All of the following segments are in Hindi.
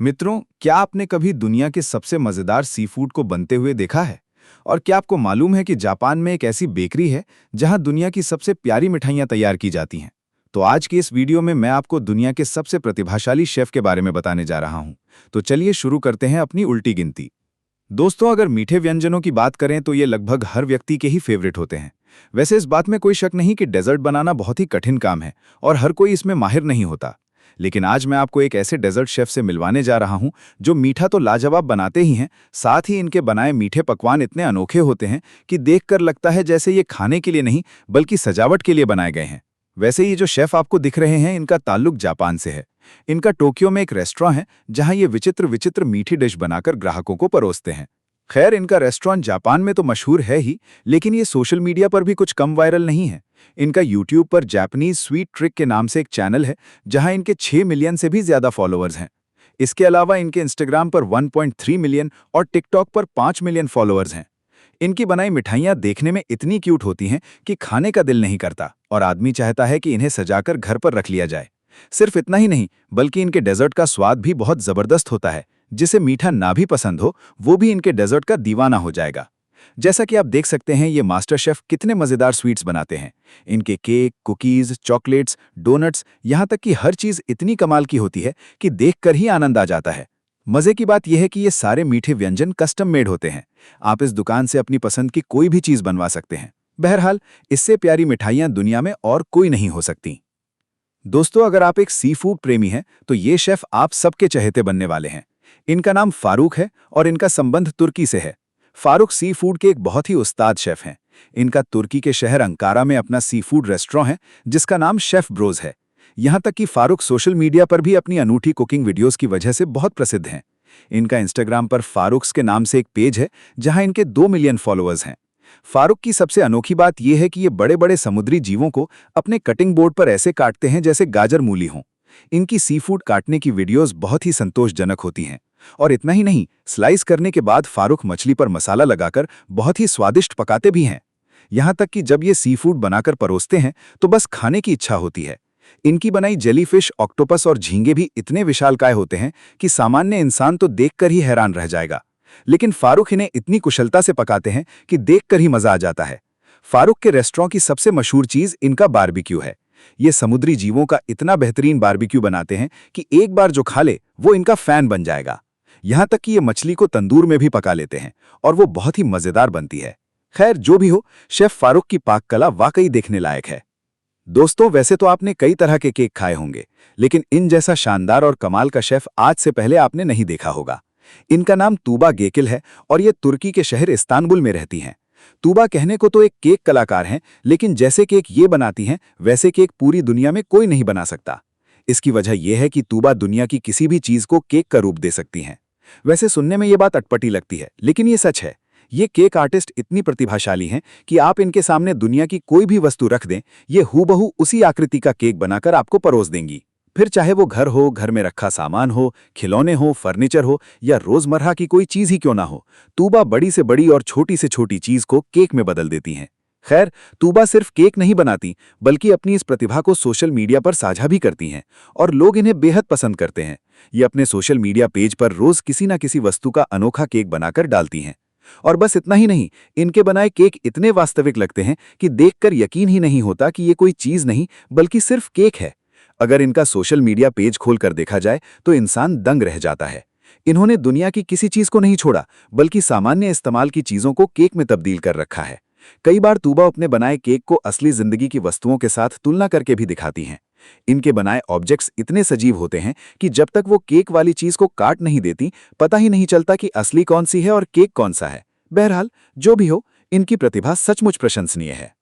मित्रों, क्या आपने कभी दुनिया के सबसे मजेदार सी फूड को बनते हुए देखा है? और क्या आपको मालूम है कि जापान में एक ऐसी बेकरी है जहां दुनिया की सबसे प्यारी मिठाइयां तैयार की जाती हैं? तो आज के इस वीडियो में मैं आपको दुनिया के सबसे प्रतिभाशाली शेफ के बारे में बताने जा रहा हूं। तो चलिए शुरू करते हैं अपनी उल्टी गिनती। दोस्तों, अगर मीठे व्यंजनों की बात करें तो ये लगभग हर व्यक्ति के ही फेवरेट होते हैं। वैसे इस बात में कोई शक नहीं कि डेजर्ट बनाना बहुत ही कठिन काम है और हर कोई इसमें माहिर नहीं होता। लेकिन आज मैं आपको एक ऐसे डेजर्ट शेफ से मिलवाने जा रहा हूं जो मीठा तो लाजवाब बनाते ही हैं, साथ ही इनके बनाए मीठे पकवान इतने अनोखे होते हैं कि देखकर लगता है जैसे ये खाने के लिए नहीं बल्कि सजावट के लिए बनाए गए हैं। वैसे ये जो शेफ आपको दिख रहे हैं, इनका ताल्लुक जापान से है। इनका टोक्यो में एक रेस्टोरेंट है जहां ये विचित्र विचित्र मीठी डिश बनाकर ग्राहकों को परोसते हैं। खैर, इनका रेस्टोरेंट जापान में तो मशहूर है ही, लेकिन ये सोशल मीडिया पर भी कुछ कम वायरल नहीं है। इनका यूट्यूब पर जापानीज स्वीट ट्रिक के नाम से एक चैनल है जहां इनके 6 मिलियन से भी ज्यादा फॉलोअर्स हैं। इसके अलावा इनके इंस्टाग्राम पर 1.3 मिलियन और टिकटॉक पर 5 मिलियन फॉलोअर्स हैं। इनकी बनाई मिठाइयां देखने में इतनी क्यूट होती हैं कि खाने का दिल नहीं करता और आदमी चाहता है कि इन्हें सजाकर घर पर रख लिया जाए। सिर्फ इतना ही नहीं, बल्कि इनके डेजर्ट का स्वाद भी बहुत जबरदस्त होता है। जिसे मीठा ना भी पसंद हो, वो भी इनके डेजर्ट का दीवाना हो जाएगा। जैसा कि आप देख सकते हैं, ये मास्टर शेफ कितने मजेदार स्वीट्स बनाते हैं। इनके केक, कुकीज, चॉकलेट्स, डोनट्स, यहाँ तक कि हर चीज इतनी कमाल की होती है कि देखकर ही आनंद आ जाता है। मजे की बात यह है कि ये सारे मीठे व्यंजन कस्टम मेड होते हैं। आप इस दुकान से अपनी पसंद की कोई भी चीज बनवा सकते हैं। बहरहाल, इससे प्यारी मिठाइयां दुनिया में और कोई नहीं हो सकती। दोस्तों, अगर आप एक सी फूड प्रेमी हैं तो ये शेफ आप सबके चहेते बनने वाले हैं। इनका नाम फारूक है और इनका संबंध तुर्की से है। फारूक सी फूड के एक बहुत ही उस्ताद शेफ हैं। इनका तुर्की के शहर अंकारा में अपना सी फूड रेस्टोरेंट है जिसका नाम शेफ ब्रोज है। यहाँ तक कि फारूक सोशल मीडिया पर भी अपनी अनूठी कुकिंग वीडियोस की वजह से बहुत प्रसिद्ध हैं। इनका इंस्टाग्राम पर फारूक्स के नाम से एक पेज है जहां इनके 2 मिलियन फॉलोअर्स हैं। फारूक की सबसे अनोखी बात यह है कि ये बड़े बड़े समुद्री जीवों को अपने कटिंग बोर्ड पर ऐसे काटते हैं जैसे गाजर मूली हों। इनकी सी फूड काटने की वीडियोस बहुत ही संतोषजनक होती हैं। और इतना ही नहीं, स्लाइस करने के बाद फारूक मछली पर मसाला लगाकर बहुत ही स्वादिष्ट पकाते भी हैं। यहाँ तक कि जब ये सी फूड बनाकर परोसते हैं तो बस खाने की इच्छा होती है। इनकी बनाई जेलीफिश, ऑक्टोपस और झींगे भी इतने विशालकाय होते हैं कि सामान्य इंसान तो देखकर ही हैरान रह जाएगा। लेकिन फारूक इन्हें इतनी कुशलता से पकाते हैं कि देखकर ही मजा आ जाता है। फारूक के रेस्टोरेंट की सबसे मशहूर चीज इनका बारबेक्यू है। ये समुद्री जीवों का इतना बेहतरीन बारबेक्यू बनाते हैं कि एक बार जो खा ले वो इनका फैन बन जाएगा। यहाँ तक कि ये मछली को तंदूर में भी पका लेते हैं और वो बहुत ही मजेदार बनती है। खैर, जो भी हो, शेफ फारूक की पाक कला वाकई देखने लायक है। दोस्तों, वैसे तो आपने कई तरह के केक खाए होंगे, लेकिन इन जैसा शानदार और कमाल का शेफ आज से पहले आपने नहीं देखा होगा। इनका नाम तुबा गेकिल है और ये तुर्की के शहर इस्तांबुल में रहती हैं। तुबा कहने को तो एक केक कलाकार हैं, लेकिन जैसे केक ये बनाती हैं वैसे केक पूरी दुनिया में कोई नहीं बना सकता। इसकी वजह यह है कि तुबा दुनिया की किसी भी चीज को केक का रूप दे सकती हैं। वैसे सुनने में ये बात अटपटी लगती है, लेकिन ये सच है। ये केक आर्टिस्ट इतनी प्रतिभाशाली हैं कि आप इनके सामने दुनिया की कोई भी वस्तु रख दें, ये हूबहू उसी आकृति का केक बनाकर आपको परोस देंगी। फिर चाहे वो घर हो, घर में रखा सामान हो, खिलौने हो, फर्नीचर हो या रोजमर्रा की कोई चीज ही क्यों ना हो, तूबा बड़ी से बड़ी और छोटी से छोटी चीज को केक में बदल देती हैं। खैर, तूबा सिर्फ केक नहीं बनाती बल्कि अपनी इस प्रतिभा को सोशल मीडिया पर साझा भी करती हैं और लोग इन्हें बेहद पसंद करते हैं। ये अपने सोशल मीडिया पेज पर रोज किसी न किसी वस्तु का अनोखा केक बनाकर डालती हैं। और बस इतना ही नहीं, इनके बनाए केक इतने वास्तविक लगते हैं कि देखकर यकीन ही नहीं होता कि ये कोई चीज नहीं बल्कि सिर्फ केक है। अगर इनका सोशल मीडिया पेज खोलकर देखा जाए तो इंसान दंग रह जाता है। इन्होंने दुनिया की किसी चीज को नहीं छोड़ा बल्कि सामान्य इस्तेमाल की चीजों को केक में तब्दील कर रखा है। कई बार तूबा अपने बनाए केक को असली जिंदगी की वस्तुओं के साथ तुलना करके भी दिखाती हैं। इनके बनाए ऑब्जेक्ट्स इतने सजीव होते हैं कि जब तक वो केक वाली चीज को काट नहीं देती, पता ही नहीं चलता कि असली कौन सी है और केक कौन सा है। बहरहाल, जो भी हो, इनकी प्रतिभा सचमुच प्रशंसनीय है।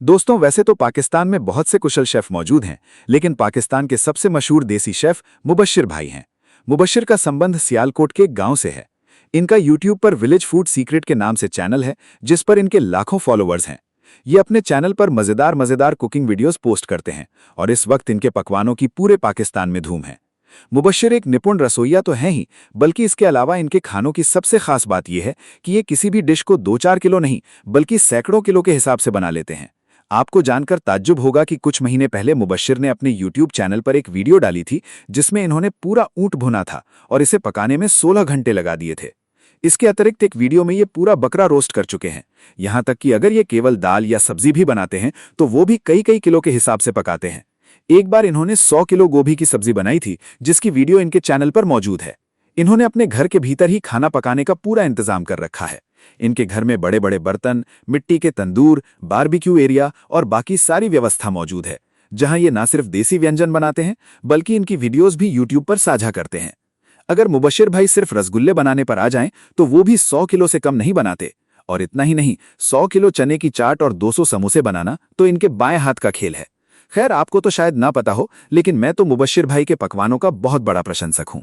दोस्तों, वैसे तो पाकिस्तान में बहुत से कुशल शेफ मौजूद हैं, लेकिन पाकिस्तान के सबसे मशहूर देसी शेफ मुबश्शिर भाई हैं। मुबश्शिर का संबंध सियालकोट के गांव से है। इनका यूट्यूब पर विलेज फूड सीक्रेट के नाम से चैनल है जिस पर इनके लाखों फॉलोअर्स हैं। ये अपने चैनल पर मजेदार मजेदार कुकिंग वीडियोस पोस्ट करते हैं और इस वक्त इनके पकवानों की पूरे पाकिस्तान में धूम है। मुबश्शिर एक निपुण रसोइया तो हैं ही, बल्कि इसके अलावा इनके खानों की सबसे खास बात यह है कि ये किसी भी डिश को 2-4 किलो नहीं बल्कि सैकड़ों किलो के हिसाब से बना लेते हैं। आपको जानकर ताज्जुब होगा कि कुछ महीने पहले मुबश्शिर ने अपने YouTube चैनल पर एक वीडियो डाली थी जिसमें इन्होंने पूरा ऊंट भुना था और इसे पकाने में 16 घंटे लगा दिए थे। इसके अतिरिक्त एक वीडियो में ये पूरा बकरा रोस्ट कर चुके हैं। यहां तक कि अगर ये केवल दाल या सब्जी भी बनाते हैं तो वो भी कई कई किलो के हिसाब से पकाते हैं। एक बार इन्होंने 100 किलो गोभी की सब्जी बनाई थी जिसकी वीडियो इनके चैनल पर मौजूद है। इन्होंने अपने घर के भीतर ही खाना पकाने का पूरा इंतजाम कर रखा है। इनके घर में बड़े बड़े बर्तन, मिट्टी के तंदूर, बारबेक्यू एरिया और बाकी सारी व्यवस्था मौजूद है, जहां ये ना सिर्फ देसी व्यंजन बनाते हैं बल्कि इनकी वीडियोस भी यूट्यूब पर साझा करते हैं। अगर मुबश्शिर भाई सिर्फ रसगुल्ले बनाने पर आ जाएं तो वो भी 100 किलो से कम नहीं बनाते। और इतना ही नहीं, 100 किलो चने की चाट और 200 समोसे बनाना तो इनके बाएं हाथ का खेल है। खैर, आपको तो शायद ना पता हो, लेकिन मैं तो मुबश्शिर भाई के पकवानों का बहुत बड़ा प्रशंसक हूं।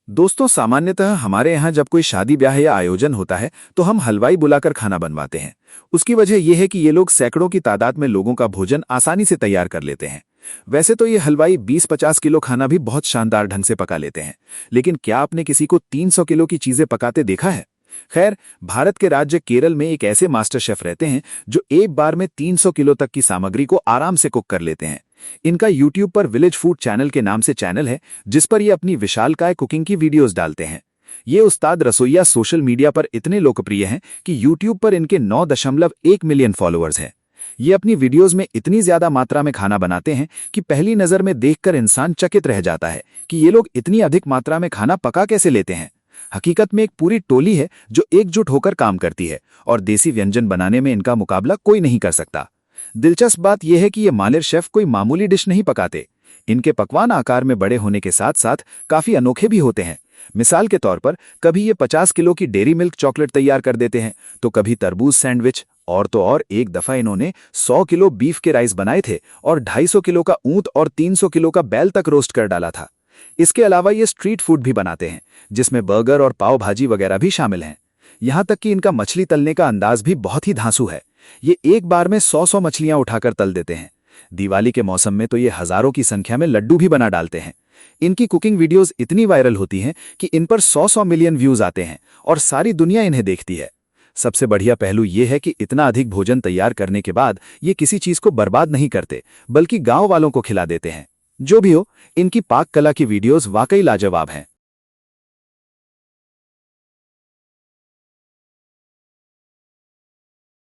दोस्तों, सामान्यतः हमारे यहाँ जब कोई शादी ब्याह या आयोजन होता है तो हम हलवाई बुलाकर खाना बनवाते हैं। उसकी वजह यह है कि ये लोग सैकड़ों की तादाद में लोगों का भोजन आसानी से तैयार कर लेते हैं। वैसे तो ये हलवाई 20-50 किलो खाना भी बहुत शानदार ढंग से पका लेते हैं, लेकिन क्या आपने किसी को 300 किलो की चीजें पकाते देखा है? खैर, भारत के राज्य केरल में एक ऐसे मास्टर शेफ रहते हैं जो एक बार में 300 किलो तक की सामग्री को आराम से कुक कर लेते हैं। इनका YouTube पर विलेज फूड चैनल के नाम से चैनल है, जिस पर ये अपनी विशालकाय कुकिंग की वीडियोस डालते हैं। ये उस्ताद रसोइया सोशल मीडिया पर इतने लोकप्रिय हैं कि YouTube पर इनके 9.1 मिलियन फॉलोअर्स हैं। ये अपनी वीडियोस में इतनी ज्यादा मात्रा में खाना बनाते हैं कि पहली नजर में देखकर इंसान चकित रह जाता है कि ये लोग इतनी अधिक मात्रा में खाना पका कैसे लेते हैं। हकीकत में एक पूरी टोली है जो एकजुट होकर काम करती है और देसी व्यंजन बनाने में इनका मुकाबला कोई नहीं कर सकता। दिलचस्प बात यह है कि ये माहिर शेफ कोई मामूली डिश नहीं पकाते। इनके पकवान आकार में बड़े होने के साथ साथ काफी अनोखे भी होते हैं। मिसाल के तौर पर कभी ये 50 किलो की डेयरी मिल्क चॉकलेट तैयार कर देते हैं, तो कभी तरबूज सैंडविच, और तो और एक दफा इन्होंने 100 किलो बीफ के राइस बनाए थे और 250 किलो का ऊंट और 300 किलो का बैल तक रोस्ट कर डाला था। इसके अलावा ये स्ट्रीट फूड भी बनाते हैं, जिसमें बर्गर और पाव भाजी वगैरह भी शामिल हैं। यहां तक कि इनका मछली तलने का अंदाज भी बहुत ही धांसू है। ये एक बार में 100 मछलियां उठाकर तल देते हैं। दिवाली के मौसम में तो ये हजारों की संख्या में लड्डू भी बना डालते हैं। इनकी कुकिंग वीडियोस इतनी वायरल होती हैं कि इन पर 100 मिलियन व्यूज आते हैं और सारी दुनिया इन्हें देखती है। सबसे बढ़िया पहलू यह है कि इतना अधिक भोजन तैयार करने के बाद ये किसी चीज को बर्बाद नहीं करते, बल्कि गांव वालों को खिला देते हैं। जो भी हो, इनकी पाक कला की वीडियोस वाकई लाजवाब हैं।